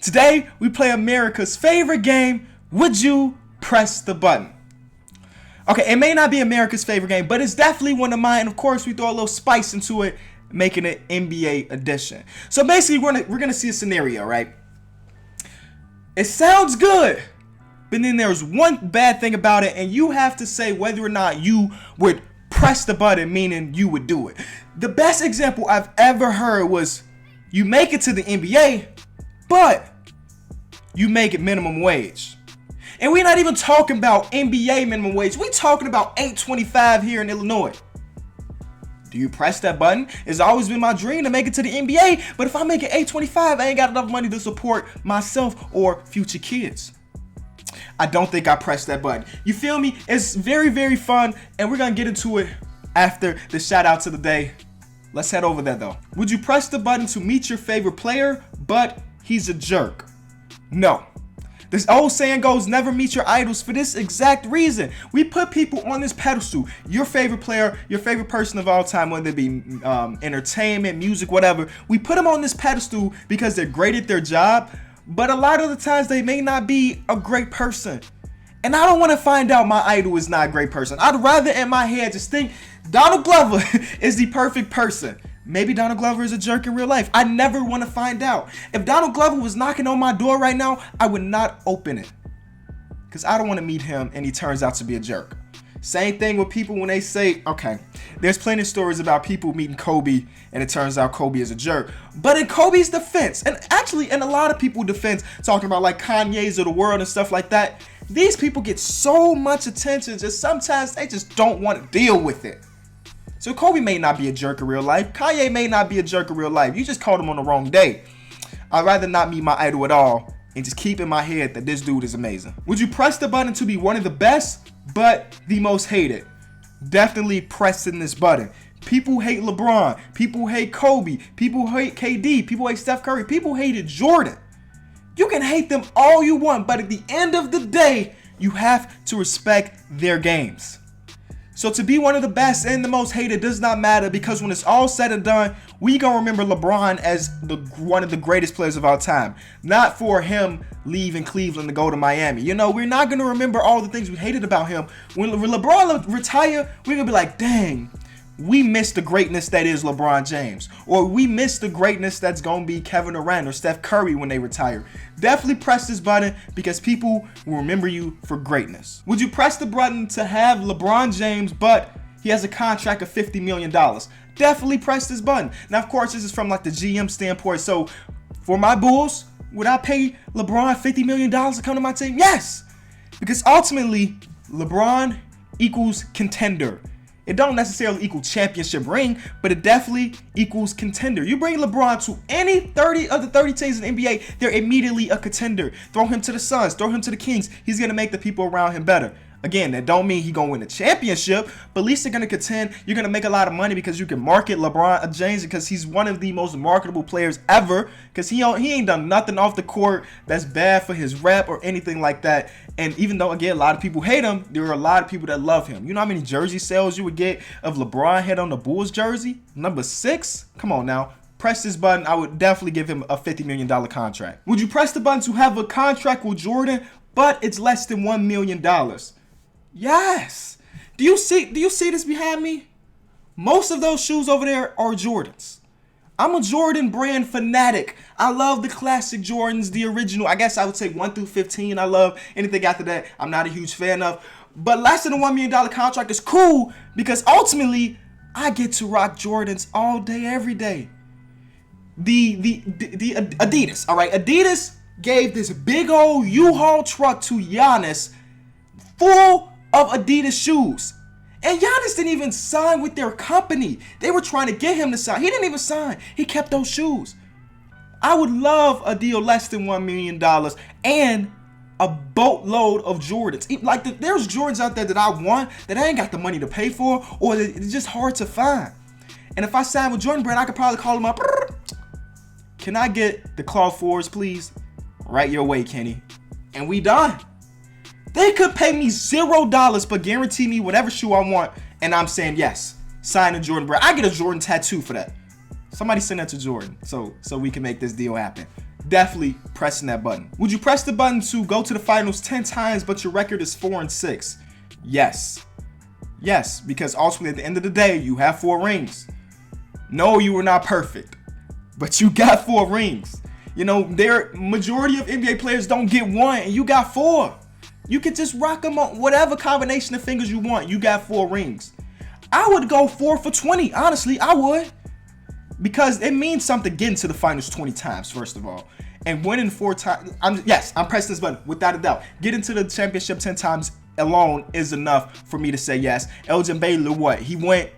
Today, we play America's favorite game, Would You Press the Button? Okay, it may not be America's favorite game, but it's definitely one of mine. And of course, we throw a little spice into it, making it NBA edition. So basically, we're gonna see a scenario, right? It sounds good, but then there's one bad thing about it, and you have to say whether or not you would press the button, meaning you would do it. The best example I've ever heard was you make it to the NBA, but you make it minimum wage. And we're not even talking about NBA minimum wage. We're talking about $8.25 here in Illinois. Do you press that button? It's always been my dream to make it to the NBA, but if I make it $8.25, I ain't got enough money to support myself or future kids. I don't think I pressed that button. You feel me? It's very, very fun, and we're gonna get into it after the shout out to the day. Let's head over there though. Would you press the button to meet your favorite player, but he's a jerk? No. This old saying goes, never meet your idols, for this exact reason. We put people on this pedestal. Your favorite player, your favorite person of all time, whether it be entertainment, music, whatever. We put them on this pedestal because they're great at their job, but a lot of the times they may not be a great person. And I don't want to find out my idol is not a great person. I'd rather in my head just think Donald Glover is the perfect person. Maybe Donald Glover is a jerk in real life. I never want to find out. If Donald Glover was knocking on my door right now, I would not open it, because I don't want to meet him and he turns out to be a jerk. Same thing with people when they say, okay, there's plenty of stories about people meeting Kobe and it turns out Kobe is a jerk. But in Kobe's defense, and actually in a lot of people's defense, talking about like Kanye's of the world and stuff like that, these people get so much attention just sometimes they just don't want to deal with it. So Kobe may not be a jerk in real life. Kanye may not be a jerk in real life. You just called him on the wrong day. I'd rather not meet my idol at all and just keep in my head that this dude is amazing. Would you press the button to be one of the best, but the most hated? Definitely pressing this button. People hate LeBron. People hate Kobe. People hate KD. People hate Steph Curry. People hated Jordan. You can hate them all you want, but at the end of the day, you have to respect their games. So to be one of the best and the most hated does not matter, because when it's all said and done, we gonna remember LeBron as one of the greatest players of our time. Not for him leaving Cleveland to go to Miami. You know, we're not gonna remember all the things we hated about him. When LeBron retire, we're gonna be like, dang, we missed the greatness that is LeBron James. Or we missed the greatness that's gonna be Kevin Durant or Steph Curry when they retire. Definitely press this button, because people will remember you for greatness. Would you press the button to have LeBron James, but he has a contract of $50 million? Definitely press this button. Now, of course, this is from like the GM standpoint. So for my Bulls, would I pay LeBron $50 million to come to my team? Yes, because ultimately LeBron equals contender. It don't necessarily equal championship ring, but it definitely equals contender. You bring LeBron to any 30 of the 30 teams in the NBA, they're immediately a contender. Throw him to the Suns, throw him to the Kings. He's going to make the people around him better. Again, that don't mean he's going to win a championship, but at least they're going to contend. You're going to make a lot of money because you can market LeBron James, because he's one of the most marketable players ever, because he ain't done nothing off the court that's bad for his rep or anything like that. And even though, again, a lot of people hate him, there are a lot of people that love him. You know how many jersey sales you would get of LeBron head on the Bulls jersey? Number 6? Come on now. Press this button. I would definitely give him a $50 million contract. Would you press the button to have a contract with Jordan, but it's less than $1 million? Yes. Do you see this behind me? Most of those shoes over there are Jordans. I'm a Jordan brand fanatic. I love the classic Jordans, the original. I guess I would say 1 through 15. I love anything after that. I'm not a huge fan of. But less than a $1 million contract is cool, because ultimately I get to rock Jordans all day, every day. The Adidas, all right? Adidas gave this big old U-Haul truck to Giannis full of Adidas shoes. And Giannis didn't even sign with their company. They were trying to get him to sign. He didn't even sign. He kept those shoes. I would love a deal less than $1 million and a boatload of Jordans. Like there's Jordans out there that I want that I ain't got the money to pay for, or it's just hard to find. And if I sign with Jordan Brand, I could probably call him up. Can I get the KOT4s, please? Right your way, Kenny. And we done. They could pay me $0, but guarantee me whatever shoe I want, and I'm saying yes. Sign a Jordan Brand. I get a Jordan tattoo for that. Somebody send that to Jordan so we can make this deal happen. definitely pressing that button. Would you press the button to go to the finals 10 times, but your record is 4-6? Yes. Yes, because ultimately at the end of the day, you have 4 rings. No, you were not perfect, but you got 4 rings. You know, majority of NBA players don't get 1, and you got 4. You could just rock them on whatever combination of fingers you want. You got 4 rings. I would go 4 for 20. Honestly, I would. Because it means something getting to the finals 20 times, first of all. And winning 4 times. I'm pressing this button, without a doubt. Getting to the championship 10 times alone is enough for me to say yes. Elgin Baylor, what? He went,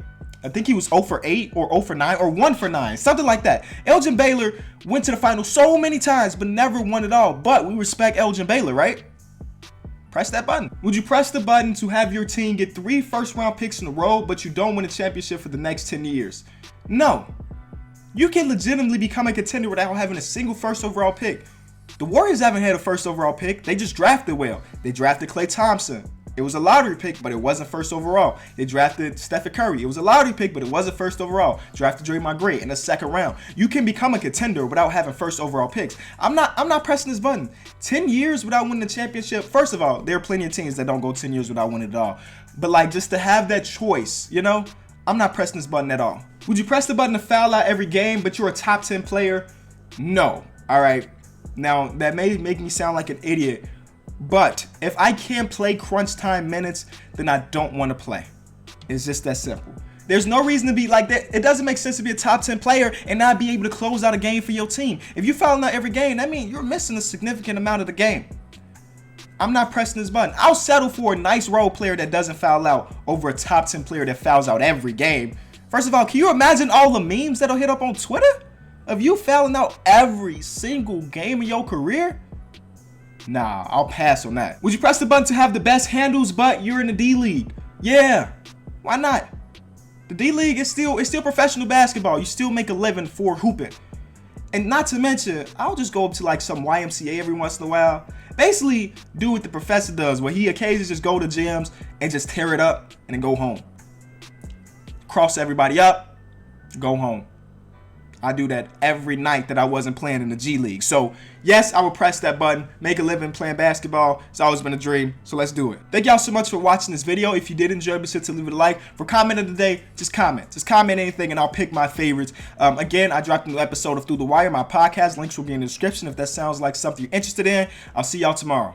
I think he was 0 for 8 or 0 for 9 or 1 for 9. Something like that. Elgin Baylor went to the finals so many times, but never won it all. But we respect Elgin Baylor, right? Press that button. Would you press the button to have your team get 3 first-round picks in a row, but you don't win a championship for the next 10 years? No. You can legitimately become a contender without having a single first overall pick. The Warriors haven't had a first overall pick. They just drafted well. They drafted Klay Thompson. It was a lottery pick, but it wasn't first overall. They drafted Stephen Curry. It was a lottery pick, but it wasn't first overall. Drafted Draymond Green in the 2nd round. You can become a contender without having first overall picks. I'm not pressing this button. 10 years without winning the championship. First of all, there are plenty of teams that don't go 10 years without winning it all. But like, just to have that choice, you know, I'm not pressing this button at all. Would you press the button to foul out every game, but you're a top 10 player? No. All right. Now, that may make me sound like an idiot, but if I can't play crunch time minutes, then I don't want to play. It's just that simple. There's no reason to be like that. It doesn't make sense to be a top 10 player and not be able to close out a game for your team. If you foul out every game, that means you're missing a significant amount of the game. I'm not pressing this button. I'll settle for a nice role player that doesn't foul out over a top 10 player that fouls out every game. First of all, can you imagine all the memes that'll hit up on Twitter of you fouling out every single game of your career? Nah, I'll pass on that. Would you press the button to have the best handles, but you're in the D-League? Yeah, why not? The D-League is still professional basketball. You still make a living for hooping. And not to mention, I'll just go up to like some YMCA every once in a while. Basically, do what the professor does, where he occasionally just go to gyms and just tear it up and then go home. Cross everybody up, go home. I do that every night that I wasn't playing in the G League. So, yes, I will press that button, make a living playing basketball. It's always been a dream, so let's do it. Thank y'all so much for watching this video. If you did enjoy, be sure to leave it a like. For comment of the day, just comment. Just comment anything, and I'll pick my favorites. Again, I dropped a new episode of Through the Wire, my podcast. Links will be in the description if that sounds like something you're interested in. I'll see y'all tomorrow.